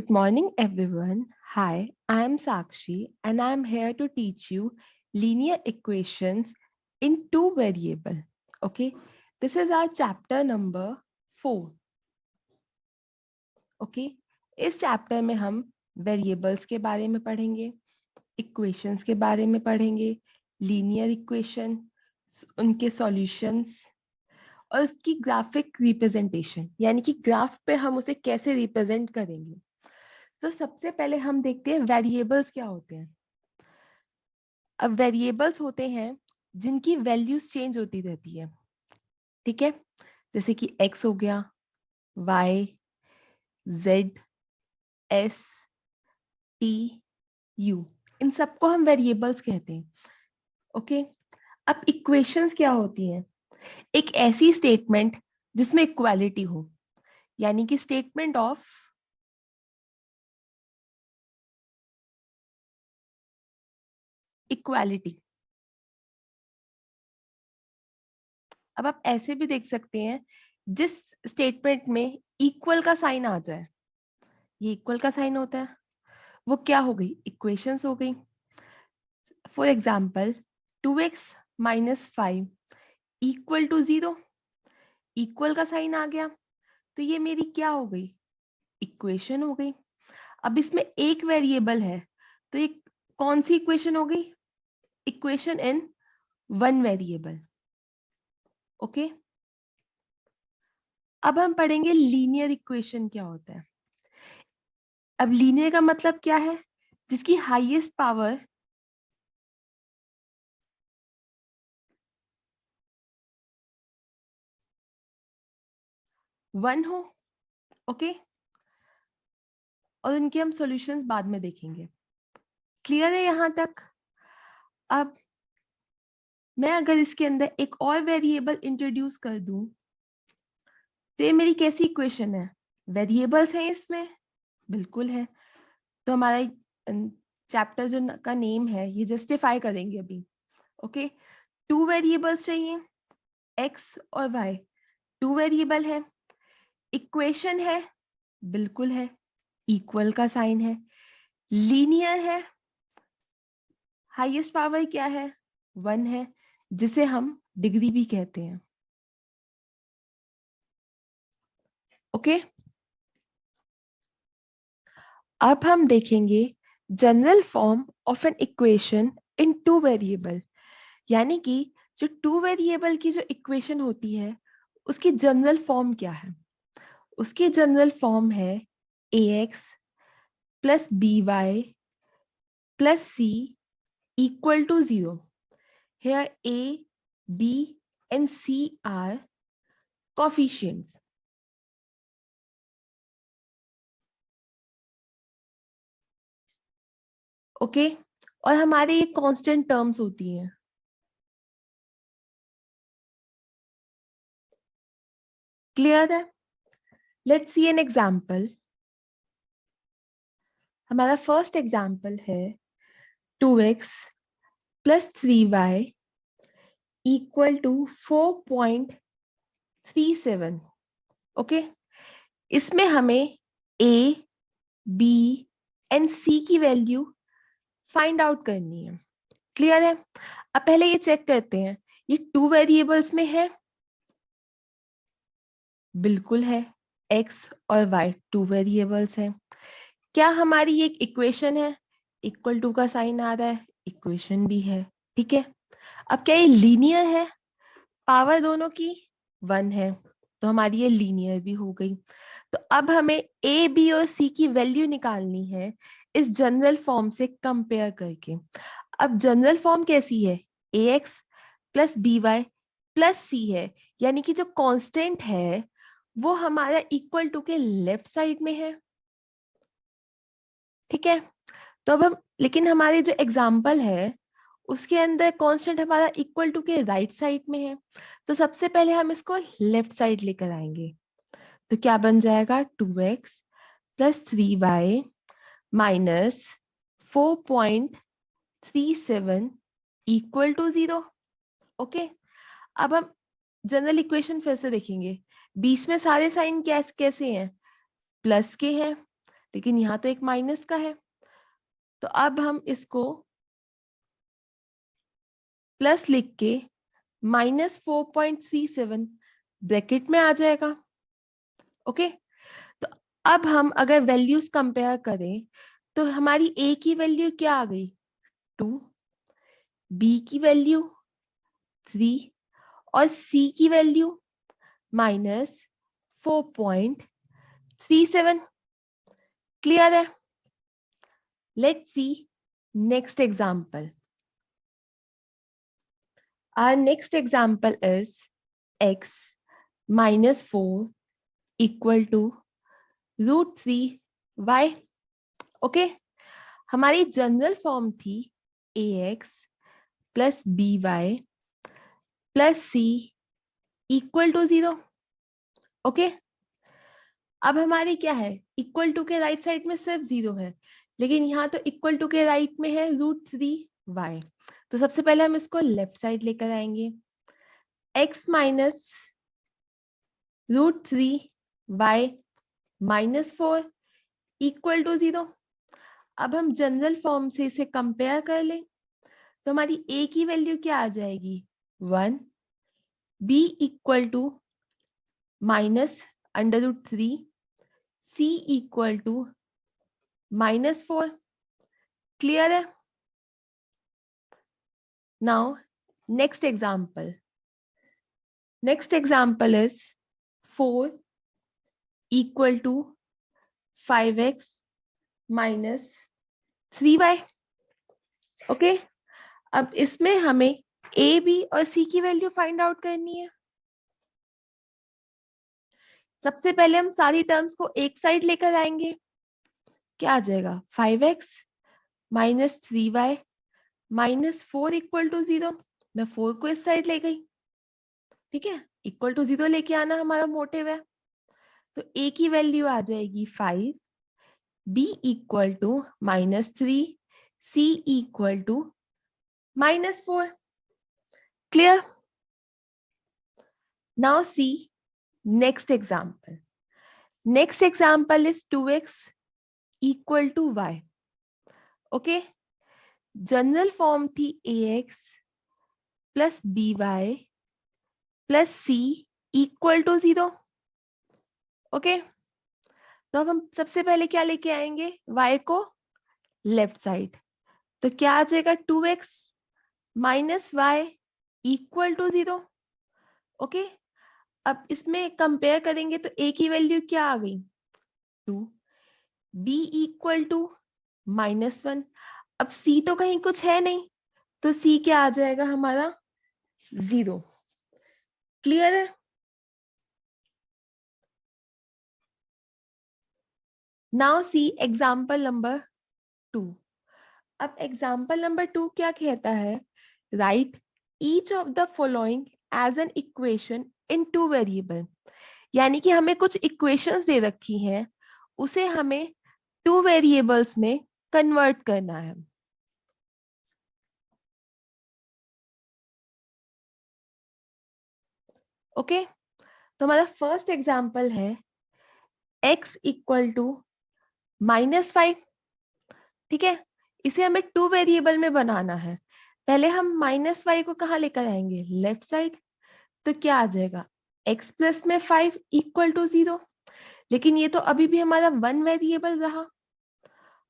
Good morning, everyone. Hi, I am Sakshi, and I am here to teach you linear equations in two variable. Okay, this is our chapter number 4. Okay, इस chapter में हम variables के बारे में पढ़ेंगे, equations के बारे में पढ़ेंगे, लीनियर इक्वेशन, उनके सॉल्यूशंस और उसकी ग्राफिक रिप्रेजेंटेशन, यानी कि ग्राफ पे हम उसे कैसे रिप्रेजेंट करेंगे। तो सबसे पहले हम देखते हैं वेरिएबल्स क्या होते हैं। अब वेरिएबल्स होते हैं जिनकी वैल्यूज चेंज होती रहती है, ठीक है, जैसे कि x हो गया, y, z, s, t, u, इन सबको हम वेरिएबल्स कहते हैं। ओके, अब इक्वेशंस क्या होती हैं? एक ऐसी स्टेटमेंट जिसमें इक्वालिटी हो, यानी कि स्टेटमेंट ऑफ इक्वालिटी। अब आप ऐसे भी देख सकते हैं जिस स्टेटमेंट में इक्वल का साइन आ जाए, ये इक्वल का साइन होता है, वो क्या हो गई? इक्वेशंस हो गई। For example 2x minus 5 equal to 0, equal का साइन आ गया तो ये मेरी क्या हो गई? इक्वेशन हो गई। अब इसमें एक वेरिएबल है तो ये कौन सी इक्वेशन हो गई? Equation in one variable. Okay, अब हम पढ़ेंगे लीनियर इक्वेशन क्या होता है। अब लीनियर का मतलब क्या है? जिसकी हाईएस्ट पावर वन हो। ओके, और उनके हम सॉल्यूशंस बाद में देखेंगे। क्लियर है यहां तक? अब मैं अगर इसके अंदर एक और वेरिएबल इंट्रोड्यूस कर दूं तो ये मेरी कैसी इक्वेशन है? वेरिएबल्स है इसमें, बिल्कुल है। तो हमारा चैप्टर जो का नेम है ये जस्टिफाई करेंगे अभी। ओके, टू वेरिएबल्स चाहिए, एक्स और वाई, टू वेरिएबल है, इक्वेशन है, बिल्कुल है, इक्वल का साइन है, लीनियर है, हाईएस्ट पावर क्या है? वन है, जिसे हम डिग्री भी कहते हैं। ओके, अब हम देखेंगे general form of N equation in two variable, यानी कि जो टू वेरिएबल की जो इक्वेशन होती है उसकी जनरल फॉर्म क्या है? उसकी जनरल फॉर्म है ax plus by plus c equal to 0। Here a, b and c are coefficients. Okay, और हमारे ये कांस्टेंट टर्म्स होती हैं। क्लियर है? Let's see an example. हमारा फर्स्ट एग्जांपल है 2x plus 3y equal to 4.37। Okay, इसमें हमें a, b एंड c की वैल्यू फाइंड आउट करनी है। क्लियर है? अब पहले ये चेक करते हैं, ये टू वेरिएबल्स में है, बिल्कुल है, x और y टू वेरिएबल्स है। क्या हमारी ये एक इक्वेशन है? इक्वल टू का साइन आ रहा है, इक्वेशन भी है, ठीक है। अब क्या ये लीनियर है? पावर दोनों की वन है, तो हमारी ये लीनियर भी हो गई। तो अब हमें a, b और c की वैल्यू निकालनी है इस जनरल फॉर्म से कंपेयर करके। अब जनरल फॉर्म कैसी है? ax plus by plus c है, यानी कि जो कांस्टेंट है वो हमारा इक्वल टू के लेफ्ट साइड में है, ठीक है। तो अब हम, लेकिन हमारे जो एग्जाम्पल है उसके अंदर कांस्टेंट हमारा इक्वल टू के राइट साइड में है, तो सबसे पहले हम इसको लेफ्ट साइड लेकर आएंगे। तो क्या बन जाएगा? 2x plus 3y minus 4.37 equal to 0। Okay, अब हम जनरल इक्वेशन फिर से देखेंगे। बीच में सारे साइन कैसे हैं? प्लस के हैं, लेकिन यहाँ तो एक माइनस का है, तो अब हम इसको प्लस लिख के -4.37 ब्रैकेट में आ जाएगा। ओके, तो अब हम अगर वैल्यूज कंपेयर करें तो हमारी ए की वैल्यू क्या आ गई 2, बी की वैल्यू 3 और सी की वैल्यू -4.37। क्लियर है? Let's C next example. Our next example is x -4 equal to √3y। Okay, हमारी जनरल फॉर्म थी ax plus by plus c equal to 0। Okay, अब हमारी क्या है, इक्वल टू के राइट साइड में सिर्फ 0 है, लेकिन यहाँ तो इक्वल टू के राइट में है √3y। तो सबसे पहले हम इसको लेफ्ट साइड लेकर आएंगे, x minus √3y -4 equal to 0। अब हम जनरल फॉर्म से इसे कंपेयर कर लें तो हमारी a की वैल्यू क्या आ जाएगी 1, b equal to -√3, c equal to -4। Clear है? Now next example. Next example is 4 equal to 5x -3y। Okay, अब इसमें हमें a, b और c की वैल्यू फाइंड आउट करनी है। सबसे पहले हम सारी टर्म्स को एक साइड लेकर आएंगे, क्या आ जाएगा 5x -3y -4 इक्वल टू 0। मैं 4 को इस साइड ले गई, ठीक है, इक्वल टू 0 लेके आना हमारा मोटिव है। तो a की वैल्यू आ जाएगी 5, b equal to -3, c equal to -4। Clear? Now see next example. Next example is 2x equal to y। Okay, general form थी ax plus by plus c equal to 0। Okay, तो अब हम सबसे पहले क्या लेके आएंगे, y को लेफ्ट साइड, तो क्या आ जाएगा 2x minus y equal to 0। Okay, अब इसमें कंपेयर करेंगे तो a की वैल्यू क्या आ गई 2, b इक्वल टू -1। अब c तो कहीं कुछ है नहीं, तो c क्या आ जाएगा हमारा 0। क्लियर है? Now see example number 2। अब एग्जाम्पल नंबर 2 क्या कहता है, write each of the following as an equation in 2 variable. यानी कि हमें कुछ इक्वेशंस दे रखी हैं, उसे हमें 2 वेरिएबल्स में कन्वर्ट करना है। ओके, तो हमारा फर्स्ट एग्जाम्पल है x इक्वल टू -5। ठीक है, इसे हमें 2 वेरिएबल में बनाना है। पहले हम -5 को कहाँ लेकर आएंगे, लेफ्ट साइड, तो क्या आ जाएगा x प्लस में 5 इक्वल टू 0। लेकिन ये तो अभी भी हमारा 1 वेरिएबल रहा,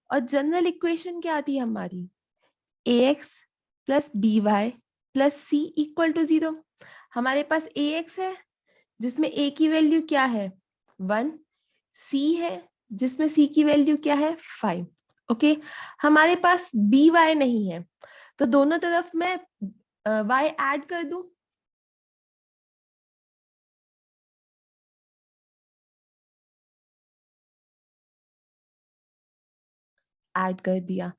और जनरल इक्वेशन क्या आती है हमारी ax plus by plus c equal to 0। हमारे पास ax है जिसमें a की वैल्यू क्या है 1, c है जिसमें c की वैल्यू क्या है 5। ओके, हमारे पास by नहीं है, तो दोनों तरफ मैं y ऐड कर दूं, ऐड कर दिया।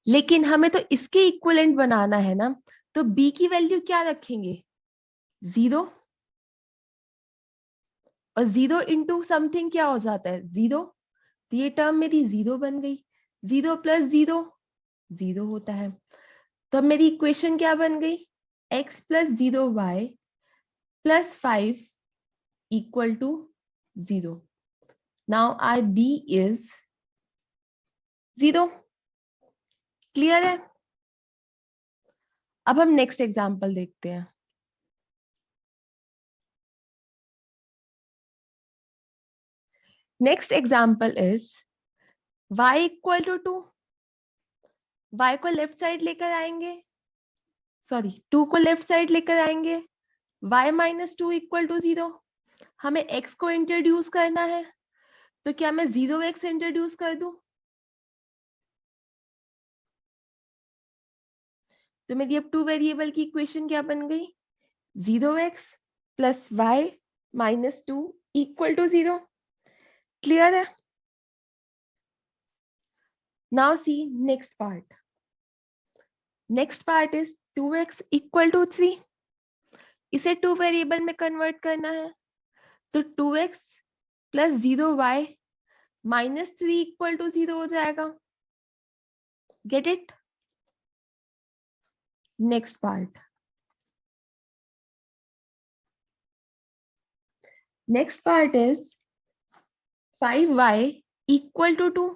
लेकिन हमें तो इसके इक्विवेलेंट बनाना है ना, तो b की वैल्यू क्या रखेंगे 0, और 0 इंटू समथिंग क्या हो जाता है 0, तो ये टर्म मेरी 0 बन गई। 0 प्लस 0 0 होता है, तो अब मेरी इक्वेशन क्या बन गई x plus 0y plus 5 equal to 0। Now are b is 0। Clear है? अब हम नेक्स्ट एग्जांपल देखते हैं। Next example is y equal to 2। y को लेफ्ट साइड लेकर आएंगे, सॉरी 2 को लेफ्ट साइड लेकर आएंगे, y माइनस 2 इक्वल टू 0। हमें x को इंट्रोड्यूस करना है, तो क्या मैं 0x इंट्रोड्यूस कर दूं? तो मेरी अब 2 वेरिएबल की इक्वेशन क्या बन गई? 0x plus y minus 2 equal to 0। Clear है? Now see next part. Next part is 2x equal to 3। इसे 2 वेरिएबल में कन्वर्ट करना है, तो 2x plus 0y minus 3 equal to 0 हो जाएगा। Get it? Next part. Next part is 5y equal to 2।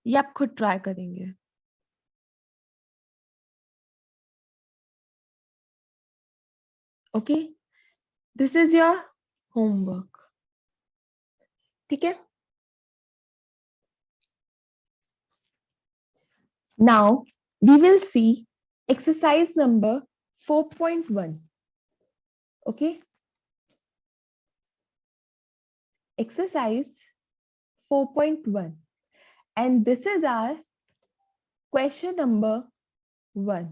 ये आप खुद ट्राई करेंगे। Okay, this is your homework. ठीक है? Now we will see exercise number 4.1. okay, exercise 4.1 and this is our question number 1.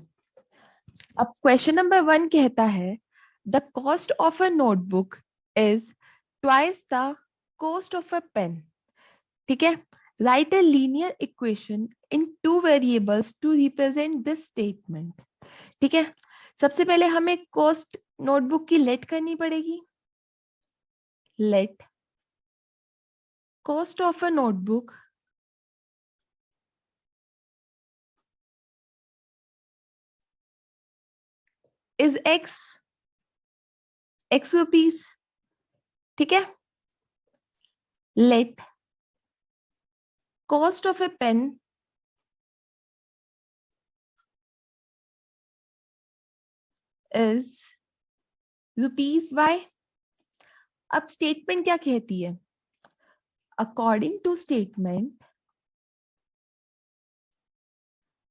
अब question number 1 कहता है the cost of a notebook is twice the cost of a pen. ठीक है? Write a linear equation in 2 variables to represent this statement. ठीक है? सबसे पहले हमें कॉस्ट नोटबुक की लेट करनी पड़ेगी। Let cost of a notebook is x rupees. ठीक है? Let cost of a pen is rupees by. अब स्टेटमेंट क्या कहती है? According to statement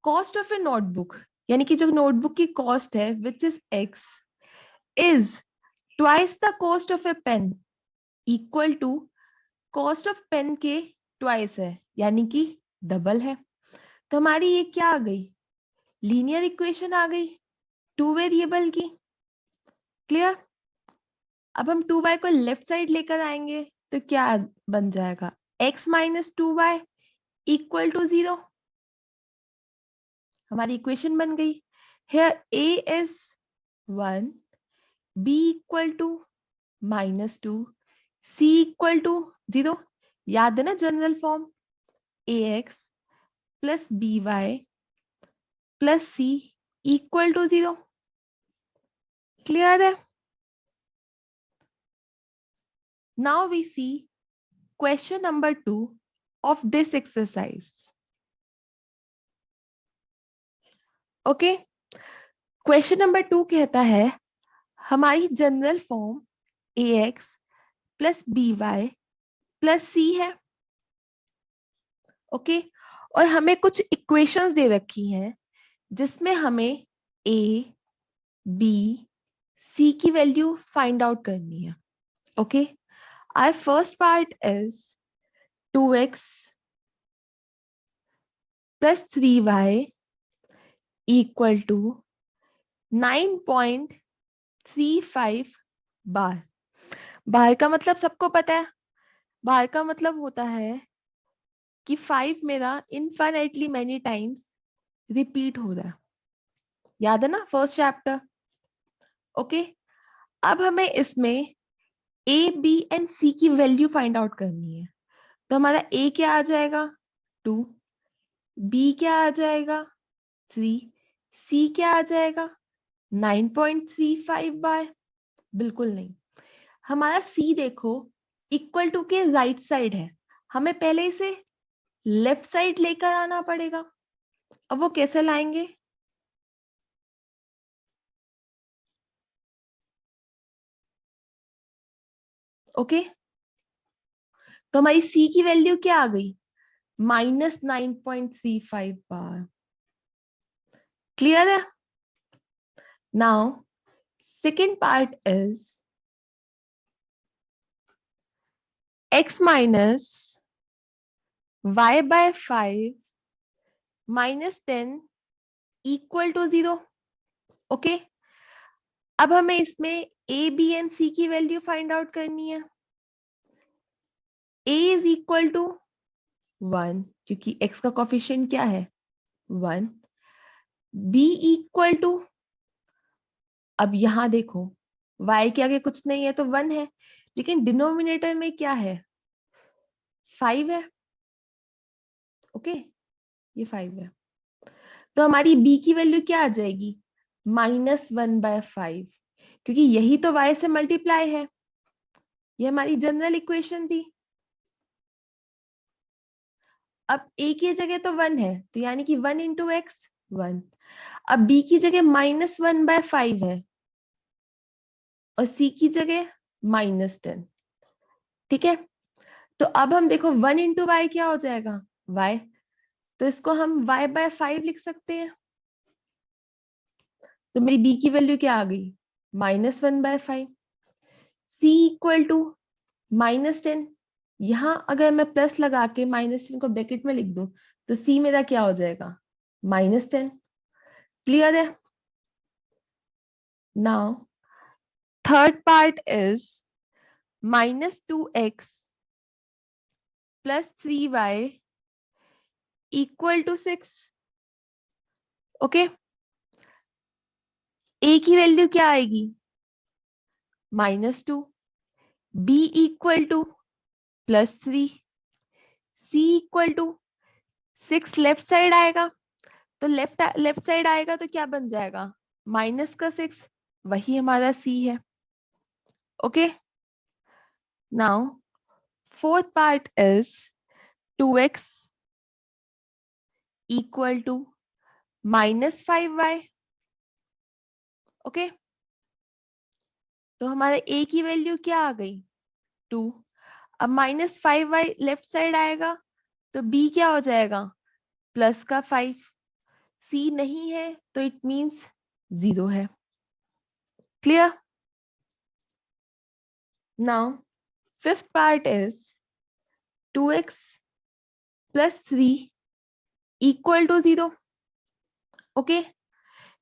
cost of a notebook, यानी कि जो नोटबुक की कॉस्ट है which is x is twice the cost of a pen equal to cost of pen के ट्वाइस है, यानी कि डबल है। तो हमारी ये क्या आ गई? लीनियर इक्वेशन आ गई 2 वेरिएबल की। क्लियर? अब हम 2y को लेफ्ट साइड लेकर आएंगे तो क्या बन जाएगा? x minus 2y equal to 0। हमारी इक्वेशन बन गई। Here a is 1, b equal to minus 2, c equal to 0। याद है ना general form? ax plus by plus c equal to 0। Clear है? Now we see question number 2 of this exercise. Okay, question number 2 कहता है हमारी general form ax plus by plus c है। Okay, और हमें कुछ इक्वेशंस दे रखी हैं जिसमें हमें a b c की वैल्यू फाइंड आउट करनी है। Okay, our first part is 2x plus 3y equal to 9.35 बार। बार का मतलब सबको पता है। बार का मतलब होता है कि 5 मेरा इनफाइनाइटली मेनी टाइम्स रिपीट हो रहा है। याद है ना फर्स्ट चैप्टर? ओके, अब हमें इसमें a b एंड c की वैल्यू फाइंड आउट करनी है। तो हमारा a क्या आ जाएगा? 2, b क्या आ जाएगा? 3, c क्या आ जाएगा? 9.35 बार। बिल्कुल नहीं, हमारा c देखो इक्वल टू के राइट साइड है, हमें पहले इसे लेफ्ट साइड लेकर आना पड़ेगा। अब वो कैसे लाएंगे? ओके, तो हमारी सी की वैल्यू क्या आ गई? -9.35 बार। क्लियर है? Now second part is x minus y by 5 minus 10 equal to 0। Okay, अब हमें इसमें a, b एंड c की वैल्यू फाइंड आउट करनी है। a इज इक्वल टू 1 क्योंकि x का कोफिशिएंट क्या है? 1। b इक्वल टू, अब यहां देखो y के आगे कुछ नहीं है तो 1 है, लेकिन डिनोमिनेटर में क्या है? 5 है। ओके, ये 5 है, तो हमारी b की वैल्यू क्या आ जाएगी? -1/5, क्योंकि यही तो y से मल्टीप्लाई है। ये हमारी जनरल इक्वेशन थी। अब a की जगह तो 1 है, तो यानी कि 1 इंटू एक्स 1। अब b की जगह -1/5 है और c की जगह -10। ठीक है, तो अब हम देखो 1 इंटू वाई क्या हो जाएगा? y, तो इसको हम y/5 लिख सकते हैं। तो मेरी b की वैल्यू क्या आ गई? -1/5। c इक्वल टू -10, यहां अगर मैं प्लस लगा के -10 को ब्रैकेट में लिख दूं तो c मेरा क्या हो जाएगा? -10। क्लियर है? Now third part is -2x + 3y equal to 6। Okay, a की वैल्यू क्या आएगी? -2, b equal to +3, c equal to 6 left side आएगा, तो लेफ्ट साइड आएगा तो क्या बन जाएगा? -6, वही हमारा c है। Okay, now fourth part is 2x equal to -5y। Okay, तो हमारे a की वैल्यू क्या आ गई? 2। अब -5y लेफ्ट साइड आएगा तो b क्या हो जाएगा? +5। c नहीं है तो इट मींस 0 है। Clear? Now fifth part is 2x + 3 equal to 0. Okay,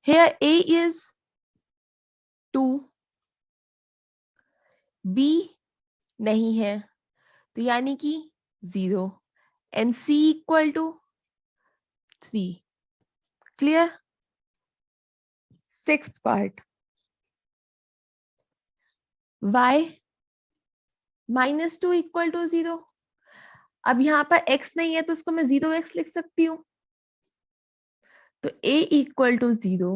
here a is 2, b नहीं है तो यानी कि 0 and c equal to 3. Clear? Sixth part, y -2 equal to 0. अब यहाँ पर x नहीं है तो उसको मैं 0x लिख सकती हूँ, तो a equal to 0,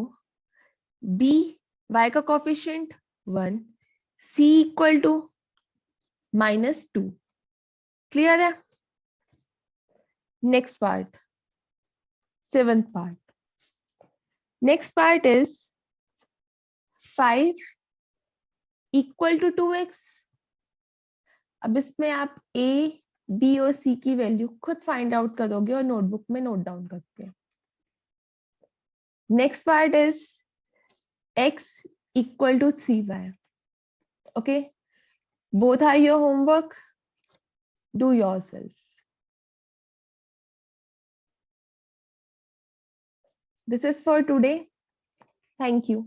b y का coefficient 1, c equal to -2. Clear है? Next part, seventh part. Next part is 5 equal to 2x. अब इसमें आप a, b और c की वैल्यू खुद फाइंड आउट करोगे और नोटबुक में नोट डाउन करके. Next part is x equal to 3y. Okay, both are your homework. Do yourself. This is for today. Thank you.